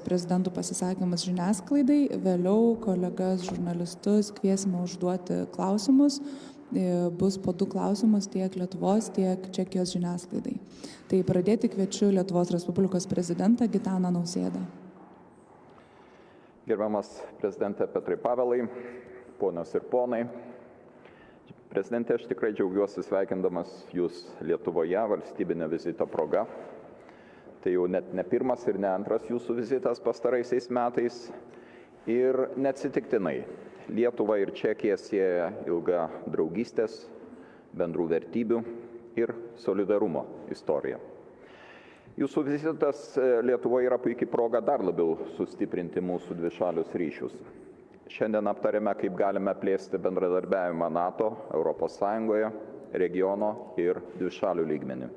Prezidentų pasisakymus žiniasklaidai, vėliau kolegas žurnalistus kviesime užduoti klausimus. Bus po 2 klausimus tiek Lietuvos, tiek Čekijos žiniasklaidai. Tai pradėti kviečiu Lietuvos Respublikos prezidentą Gitaną Nausėdą. Gerbiamas prezidente Petrai Pavelai, ponios ir ponai. Prezidente, aš tikrai džiaugiuosi sveikindamas Jūs Lietuvoje valstybinio vizito proga. Tai jau net ne pirmas ir ne antras Jūsų vizitas pastaraisiais metais. Ir neatsitiktinai, Lietuva ir Čekija sieja ilgą draugystės, bendrų vertybių ir solidarumo istoriją. Jūsų vizitas Lietuvoje yra puikiai proga dar labiau sustiprinti mūsų dvišalius ryšius. Šiandien aptarėme, kaip galime plėsti bendradarbiavimą NATO, ES, regiono ir dvišalių lygmenį.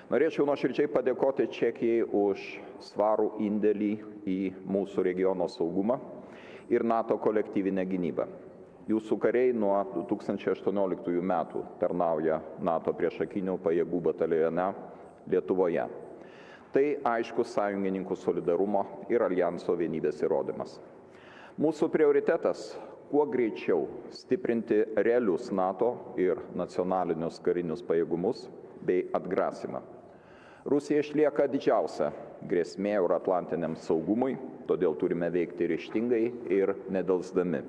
Norėčiau nuoširdžiai padėkoti Čekijai už svarų indėlį į mūsų regiono saugumą ir NATO kolektyvinę gynybą. Jūsų kariai nuo 2018 metų tarnauja NATO priešakinių pajėgų batalione Lietuvoje. Tai aiškus sąjungininkų solidarumo ir aljanso vienybės įrodymas. Mūsų prioritetas – kuo greičiau stiprinti realius NATO ir nacionalinius karinius pajėgumus bei atgrasymą. Rusija išlieka didžiausia grėsmė euroatlantiniam saugumui, todėl turime veikti ryžtingai ir nedelsdami.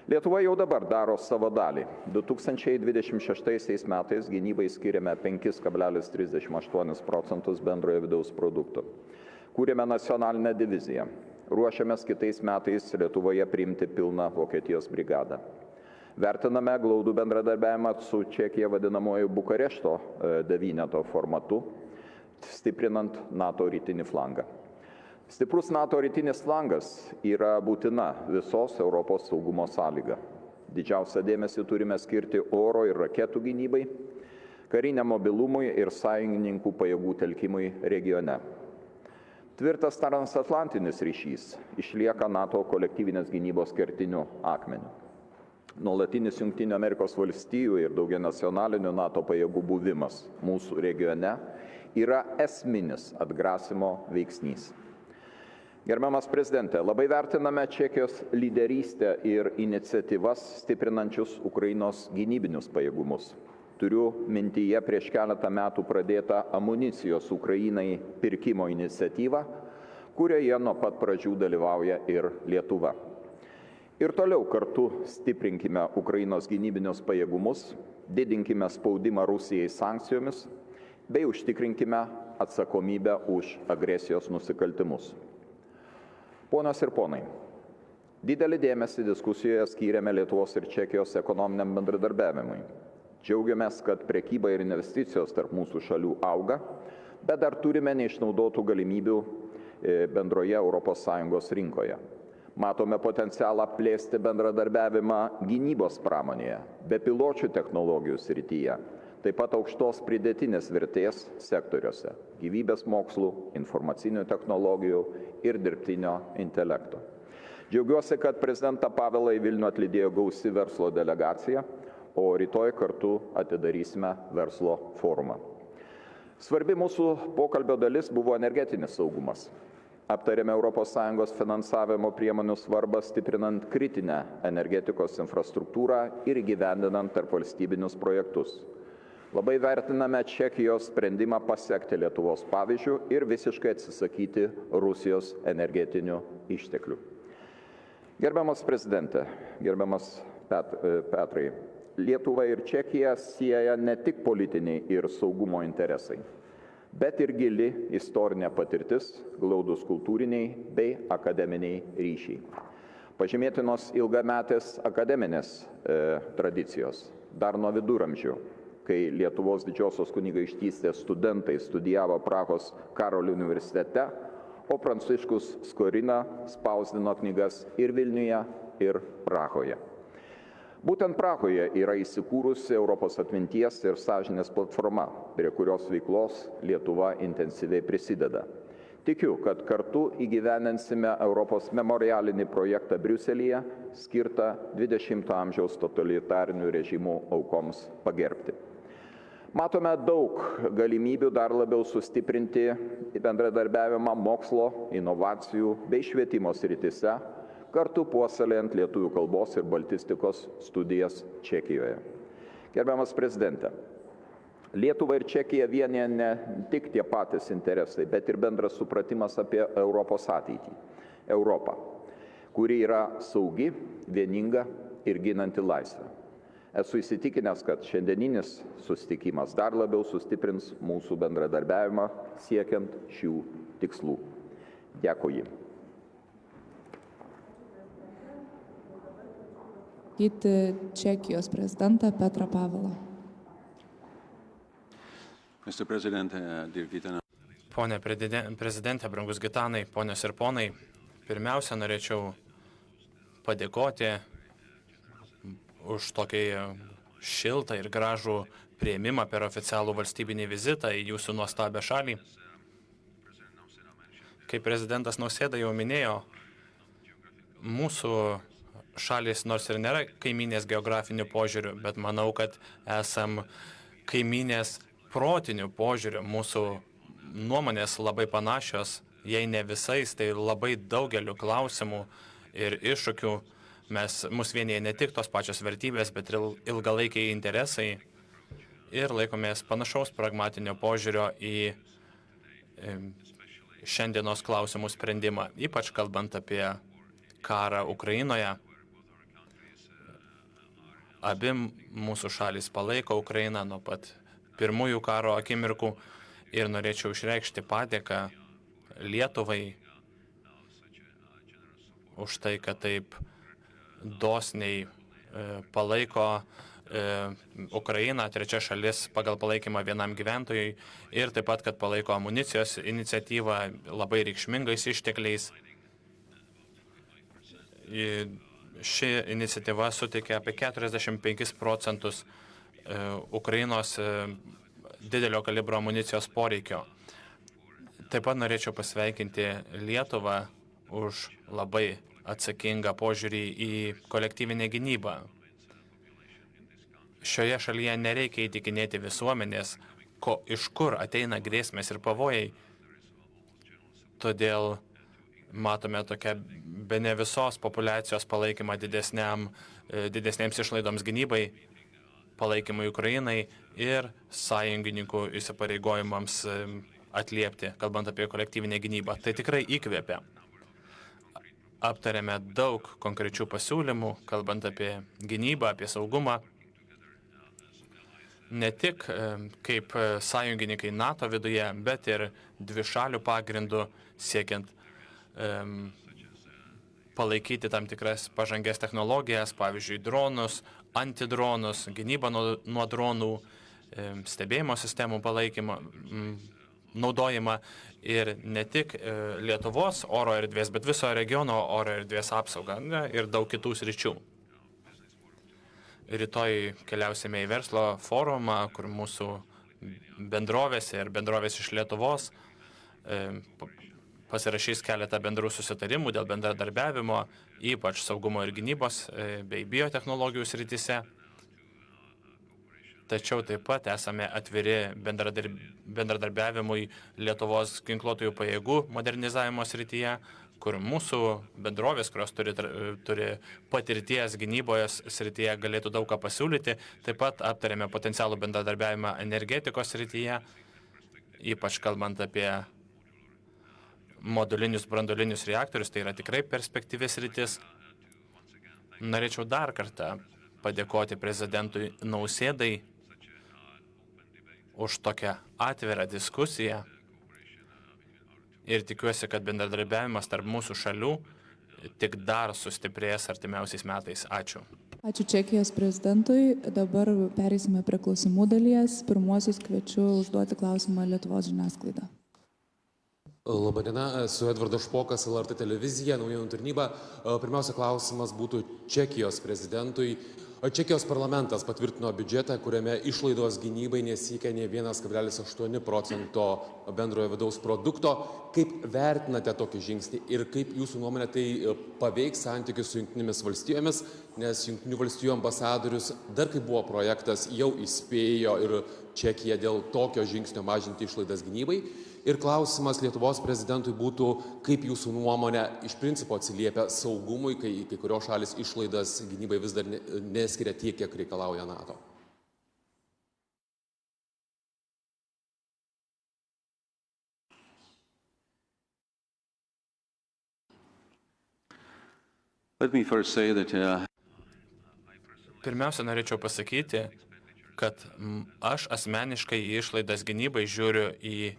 Lietuva jau dabar daro savo dalį. 2026 metais gynybai skiriame 5,38% bendrojo vidaus produkto. Kūrėme nacionalinę diviziją. Ruošiamės kitais metais Lietuvoje priimti pilną Vokietijos brigadą. Vertiname glaudų bendradarbiavimą su Čekija vadinamoju Bukarešto devyneto formatu, stiprinant NATO rytinį flangą. Stiprus NATO rytinis flangas yra būtina visos Europos saugumo sąlyga. Didžiausią dėmesį turime skirti oro ir raketų gynybai, kariniam mobilumui ir sąjungininkų pajėgų telkimui regione. Tvirtas transatlantinis ryšys išlieka NATO kolektyvinės gynybos kertiniu akmeniu. Nuolatinis Jungtinių Amerikos valstijų ir daugianacionalinių NATO pajėgų buvimas mūsų regione yra esminis atgrasimo veiksnys. Gerbiamas prezidente, labai vertiname Čekijos lyderystę ir iniciatyvas stiprinančius Ukrainos gynybinius pajėgumus. Turiu mintyje prieš keletą metų pradėtą amunicijos Ukrainai pirkimo iniciatyvą, kurioje nuo pat pradžių dalyvauja ir Lietuva. Ir toliau kartu stiprinkime Ukrainos gynybinius pajėgumus, didinkime spaudimą Rusijai sankcijomis, bei užtikrinkime atsakomybę už agresijos nusikaltimus. Ponios ir ponai, didelį dėmesį diskusijoje skyrėme Lietuvos ir Čekijos ekonominiam bendradarbiavimui. Džiaugiamės, kad prekyba ir investicijos tarp mūsų šalių auga, bet dar turime neišnaudotų galimybių bendroje ES rinkoje. Matome potencialą plėsti bendradarbiavimą gynybos pramonėje, bepiločių technologijų srityje, taip pat aukštos pridėtinės vertės sektoriuose – gyvybės mokslų, informacinių technologijų ir dirbtinio intelekto. Džiaugiuosi, kad prezidentą Pavelą į Vilnių atlydėjo gausi verslo delegacija, o rytoj kartu atidarysime verslo forumą. Svarbi mūsų pokalbio dalis buvo energetinis saugumas. Aptarėme ES finansavimo priemonių svarbą stiprinant kritinę energetikos infrastruktūrą ir įgyvendinant tarpvalstybinius projektus. Labai vertiname Čekijos sprendimą pasekti Lietuvos pavyzdžiu ir visiškai atsisakyti Rusijos energetinių išteklių. Gerbiamas prezidente, gerbiamas Petrai, Lietuva ir Čekija sieja ne tik politiniai ir saugumo interesai, bet ir gili istorinė patirtis, glaudus kultūriniai bei akademiniai ryšiai. Pažymėtinos ilgametės akademinės tradicijos, dar nuo viduramžių, kai Lietuvos didžiosios kunigaikštystės studentai studijavo Prahos Karolio universitete, o Pranciškus Skorina spausdino knygas ir Vilniuje, ir Prahoje. Būtent Prahoje yra įsikūrusi Europos atminties ir sąžinės platforma, prie kurios veiklos Lietuva intensyviai prisideda. Tikiu, kad kartu įgyveninsime Europos memorialinį projektą Briuselyje, skirtą 20-ojo amžiaus totalitarinių režimų aukoms pagerbti. Matome daug galimybių dar labiau sustiprinti bendradarbiavimą mokslo, inovacijų bei švietimo srityse, kartu puoselėjant lietuvių kalbos ir baltistikos studijas Čekijoje. Gerbiamas prezidente, Lietuva ir Čekija vienija ne tik tie patys interesai, bet ir bendras supratimas apie Europos ateitį. Europą, kuri yra saugi, vieninga ir ginanti laisvę. Esu įsitikinęs, kad šiandieninis susitikimas dar labiau sustiprins mūsų bendradarbiavimą siekiant šių tikslų. Dėkui. Kiti Čekijos prezidentą Petrą Pavelą. Pone prezidente, brangus Gitanai, ponios ir ponai, pirmiausia, norėčiau padėkoti už tokį šiltą ir gražų priėmimą per oficialų valstybinį vizitą į jūsų nuostabią šalį. Kaip prezidentas Nausėda jau minėjo, mūsų šalis nors ir nėra kaiminės geografinių požiūrių, bet manau, kad esam kaiminės protinių požiūrių. Mūsų nuomonės labai panašios, jei ne visais, tai labai daugeliu klausimų ir iššūkių. Mus vienyje ne tik tos pačios vertybės, bet ir ilgalaikiai interesai ir laikomės panašaus pragmatinio požiūrio į šiandienos klausimų sprendimą, ypač kalbant apie karą Ukrainoje. Abi mūsų šalis palaiko Ukrainą nuo pat pirmųjų karo akimirkų ir norėčiau išreikšti padėką Lietuvai už tai, kad taip dosniai palaiko Ukrainą, trečia šalis pagal palaikymą vienam gyventojui ir taip pat, kad palaiko amunicijos iniciatyvą labai reikšmingais ištekliais. Ši iniciatyva suteikia apie 45% Ukrainos didelio kalibro amunicijos poreikio. Taip pat norėčiau pasveikinti Lietuvą už labai atsakingą požiūrį į kolektyvinę gynybą. Šioje šalyje nereikia įtikinėti visuomenės, iš kur ateina grėsmės ir pavojai. Todėl matome tokią bene visos populiacijos palaikymą didesnėms išlaidoms gynybai, palaikymui Ukrainai ir sąjungininkų įsipareigojimams atliepti, kalbant apie kolektyvinę gynybą. Tai tikrai įkvėpia. Aptarėme daug konkrečių pasiūlymų, kalbant apie gynybą, apie saugumą. Ne tik kaip sąjungininkai NATO viduje, bet ir dvišalių pagrindų siekiant palaikyti tam tikras pažangės technologijas, pavyzdžiui, dronus, antidronus, gynybą nuo dronų, stebėjimo sistemų palaikymą, naudojimą ir ne tik Lietuvos oro erdvės, bet viso regiono oro erdvės apsaugą ir daug kitų sričių. Rytoj keliausime į verslo forumą, kur mūsų bendrovės ir bendrovės iš Lietuvos pasirašys keletą bendrų susitarimų dėl bendradarbiavimo, ypač saugumo ir gynybos bei biotechnologijų srityse. Tačiau taip pat esame atviri bendradarbiavimui Lietuvos ginkluotųjų pajėgų modernizavimo srityje, kur mūsų bendrovės, kurios turi patirties gynybos srityje, galėtų daug ką pasiūlyti. Taip pat aptarėme potencialų bendradarbiavimą energetikos srityje, ypač kalbant apie modulinius branduolinius reaktorius, tai yra tikrai perspektyvi sritis. Norėčiau dar kartą padėkoti prezidentui Nausėdai už tokią atvirą diskusiją ir tikiuosi, kad bendradarbiavimas tarp mūsų šalių tik dar sustiprės artimiausiais metais. Ačiū. Ačiū Čekijos prezidentui. Dabar pereisime prie klausimų dalies. Pirmuosius kviečiu užduoti klausimą Lietuvos žiniasklaidą. Labadiena, esu Edvardas Špokas, LRT televizija, naujienų tarnyba. Pirmiausia klausimas būtų Čekijos prezidentui. Čekijos parlamentas patvirtino biudžetą, kuriame išlaidos gynybai nesiekia nei 1,8% bendrojo vidaus produkto. Kaip vertinate tokį žingsnį ir kaip jūsų nuomonė tai paveiks santykius su Jungtinėmis valstijomis, nes Jungtinių valstijų ambasadorius dar kai buvo projektas jau įspėjo ir Čekiją dėl tokio žingsnio mažinti išlaidas gynybai. Ir klausimas Lietuvos prezidentui būtų, kaip jūsų nuomonė iš principo atsiliepia saugumui, kai kurios šalis išlaidas gynybai vis dar neskiria tiek, kiek reikalauja NATO. Let me first say that Pirmiausia, norėčiau pasakyti, kad aš asmeniškai į išlaidas gynybai žiūriu į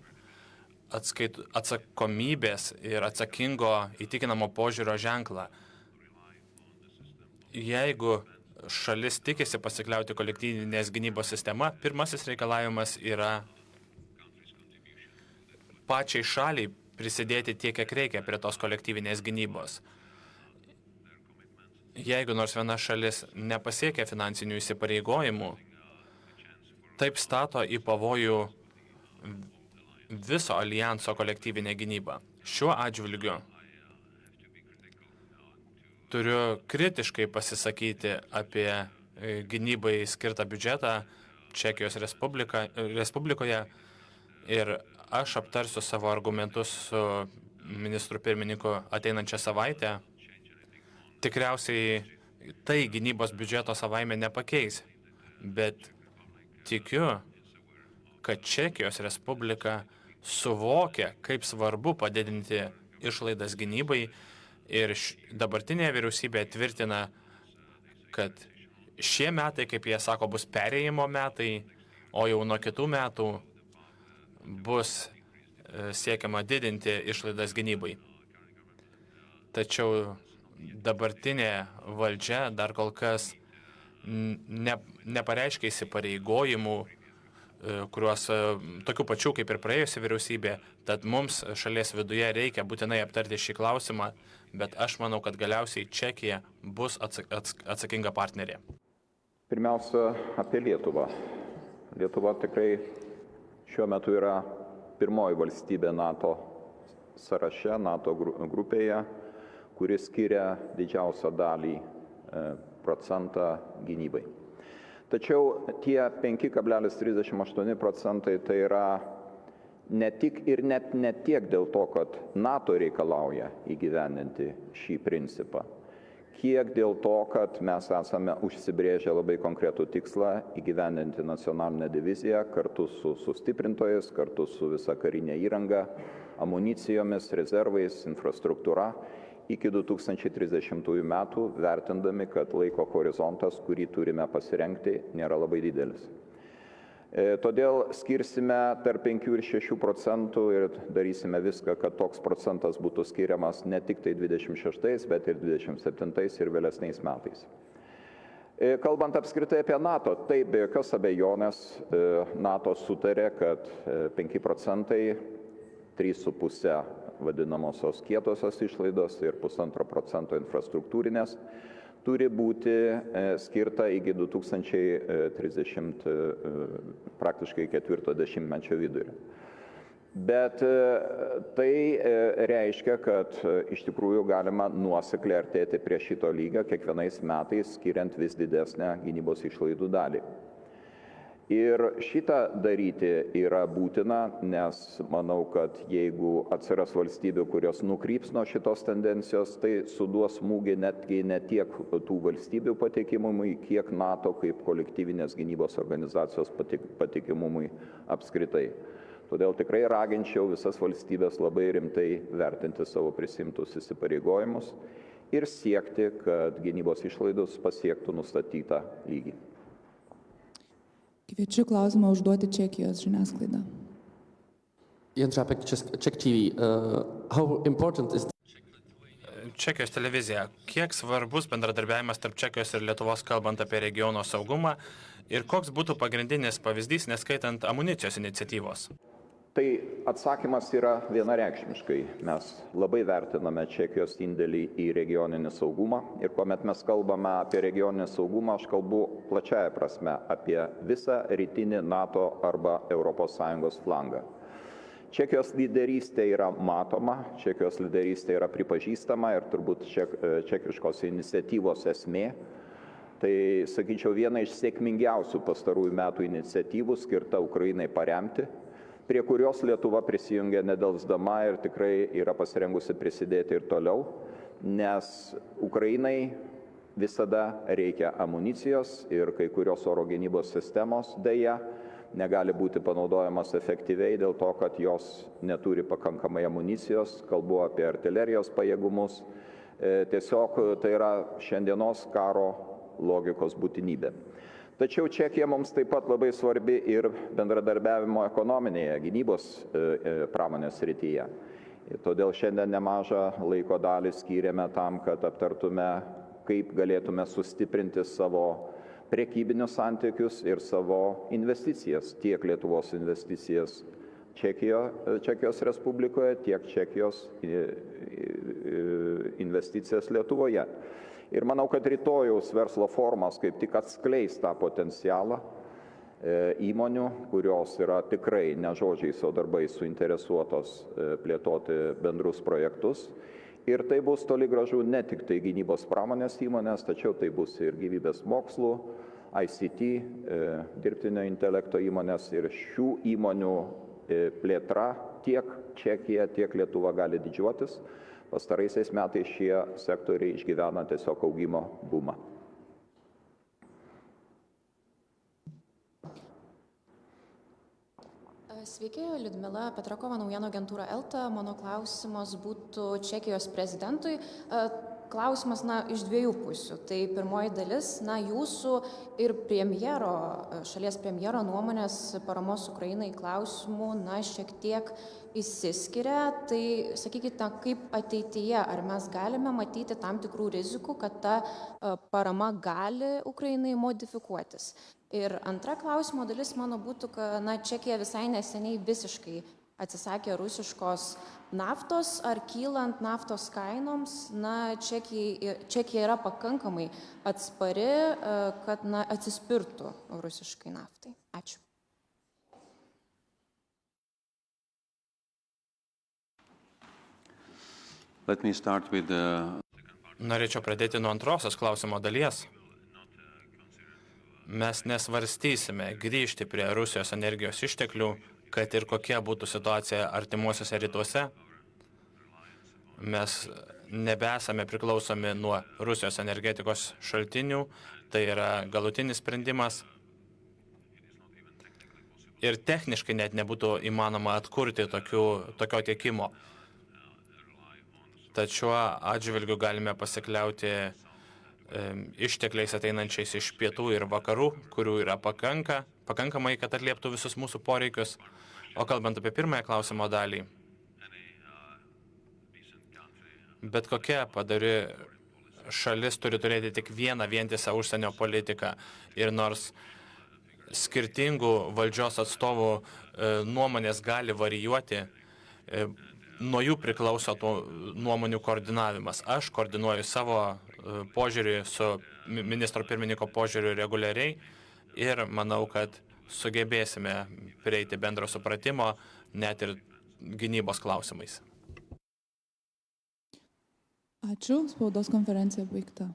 atsakomybės ir atsakingo įtikinamo požiūrio ženklą. Jeigu šalis tikisi pasikliauti kolektyvinės gynybos sistema, pirmasis reikalavimas yra pačiai šaliai prisidėti tiek, kiek reikia prie tos kolektyvinės gynybos. Jeigu nors viena šalis nepasiekia finansinių įsipareigojimų, taip stato į pavojų viso alijanso kolektyvinę gynybą. Šiuo atžvilgiu turiu kritiškai pasisakyti apie gynybai skirtą biudžetą Čekijos Respublikoje ir aš aptarsiu savo argumentus su ministru pirmininku ateinančią savaitę. Tikriausiai tai gynybos biudžeto savaime nepakeis, bet tikiu, kad Čekijos Respublika suvokia, kaip svarbu padidinti išlaidas gynybai ir dabartinė vyriausybė tvirtina, kad šie metai, kaip jie sako, bus perėjimo metai, o jau nuo kitų metų bus siekiama didinti išlaidas gynybai. Tačiau dabartinė valdžia dar kol kas nepareiškia įsipareigojimų, kuriuos tokių pačių kaip ir praėjusi vyriausybė, tad mums šalies viduje reikia būtinai aptarti šį klausimą, bet aš manau, kad galiausiai Čekija bus atsakinga partnerė. Pirmiausia, apie Lietuvą. Lietuva tikrai šiuo metu yra pirmoji valstybė NATO sąraše, NATO grupėje, kuris skiria didžiausią dalį procentą gynybai. Tačiau tie 5,38% tai yra ne tik ir net ne tiek dėl to, kad NATO reikalauja įgyvendinti šį principą, kiek dėl to, kad mes esame užsibrėžę labai konkretų tikslą įgyvendinti nacionalinę diviziją kartu su sustiprintojais, kartu su visa karinė įranga, amunicijomis, rezervais, infrastruktūra iki 2030 metų, vertindami, kad laiko horizontas, kurį turime pasirengti, nėra labai didelis. Todėl skirsime tarp 5 ir 6% ir darysime viską, kad toks procentas būtų skiriamas ne tik tai 26, bet ir 27 ir vėlesniais metais. Kalbant apskritai apie NATO, tai be jokios abejonės NATO sutarė, kad 5%, 3,5% vadinamosios kietosios išlaidos ir 1,5% infrastruktūrinės turi būti skirta iki 2030 praktiškai 40-mečio vidurio. Bet tai reiškia, kad iš tikrųjų galima nuosekliai artėti prie šito lygio kiekvienais metais, skiriant vis didesnę gynybos išlaidų dalį. Ir šitą daryti yra būtina, nes manau, kad jeigu atsiras valstybių, kurios nukryps nuo šitos tendencijos, tai suduos smūgį netgi ne tiek tų valstybių patikimumui, kiek NATO kaip kolektyvinės gynybos organizacijos patikimumui apskritai. Todėl tikrai raginčiau visas valstybės labai rimtai vertinti savo prisimtus įsipareigojimus ir siekti, kad gynybos išlaidos pasiektų nustatytą lygį. Kviečiu klausimą užduoti Čekijos žiniasklaidą. Jan Čapek, Czech TV. How important is Čekijos televizija. Kiek svarbus bendradarbiavimas tarp Čekijos ir Lietuvos, kalbant apie regiono saugumą, ir koks būtų pagrindinis pavyzdys, neskaitant amunicijos iniciatyvos? Tai atsakymas yra vienareikšmiškai. Mes labai vertiname Čekijos indėlį į regioninį saugumą ir kuomet mes kalbame apie regioninį saugumą, aš kalbu plačiaja prasme apie visą rytinį NATO arba ES flangą. Čekijos lyderystė yra matoma, Čekijos lyderystė yra pripažįstama ir turbūt čekiškos iniciatyvos esmė. Tai, sakyčiau, viena iš sėkmingiausių pastarųjų metų iniciatyvų skirta Ukrainai paremti, prie kurios Lietuva prisijungia nedelsdama ir tikrai yra pasirengusi prisidėti ir toliau, nes Ukrainai visada reikia amunicijos ir kai kurios oro gynybos sistemos dėja negali būti panaudojamas efektyviai dėl to, kad jos neturi pakankamai amunicijos, kalbu apie artilerijos pajėgumus. Tiesiog tai yra šiandienos karo logikos būtinybė. Tačiau Čekija mums taip pat labai svarbi ir bendradarbiavimo ekonominėje gynybos pramonės srityje. Todėl šiandien nemažą laiko dalį skyrėme tam, kad aptartume, kaip galėtume sustiprinti savo prekybinius santykius ir savo investicijas, tiek Lietuvos investicijas Čekijos Respublikoje, tiek Čekijos investicijas Lietuvoje. Ir manau, kad rytojaus verslo formos kaip tik atskleis tą potencialą įmonių, kurios yra tikrai ne žodžiais, o darbais suinteresuotos plėtoti bendrus projektus. Ir tai bus toli gražu ne tik tai gynybos pramonės įmonės, tačiau tai bus ir gyvybės mokslų, ICT, dirbtinio intelekto įmonės ir šių įmonių plėtra tiek Čekija, tiek Lietuva gali didžiuotis. Pastaraisiais metais šie sektoriai išgyvena tiesiog augimo bumą. Sveiki, Liudmila Petrakova, naujienų agentūra ELTA. Mano klausimas būtų Čekijos prezidentui. Klausimas, iš dviejų pusių. Tai pirmoji dalis, jūsų ir šalies premjero nuomonės paramos Ukrainai klausimų, šiek tiek išsiskiria. Tai sakykite, kaip ateityje, ar mes galime matyti tam tikrų rizikų, kad ta parama gali Ukrainai modifikuotis? Ir antra klausimo dalis mano būtų, kad Čekija visai neseniai visiškai atsisakė rusiškos naftos, ar kylant naftos kainoms, Čekija yra pakankamai atspari, kad atsispirtų rusiškai naftai. Ačiū. Norėčiau pradėti nuo antrosios klausimo dalies. Mes nesvarstysime grįžti prie Rusijos energijos išteklių, kad ir kokia būtų situacija artimuosiuose rytuose. Mes nebesame priklausomi nuo Rusijos energetikos šaltinių, tai yra galutinis sprendimas. Ir techniškai net nebūtų įmanoma atkurti tokio tiekimo. Tačiau atžvilgiu galime pasikliauti ištekliais ateinančiais iš pietų ir vakarų, kurių yra pakankamai, kad atlieptų visus mūsų poreikius. O kalbant apie pirmąją klausimo dalį, bet kokia padari šalis turi turėti tik vieną vientisą užsienio politiką. Ir nors skirtingų valdžios atstovų nuomonės gali varijuoti, nuo jų priklauso tų nuomonių koordinavimas. Aš koordinuoju savo požiūrį su ministro pirmininko požiūriu reguliariai ir manau, kad sugebėsime prieiti bendro supratimo net ir gynybos klausimais. Ačiū, spaudos konferencija baigta.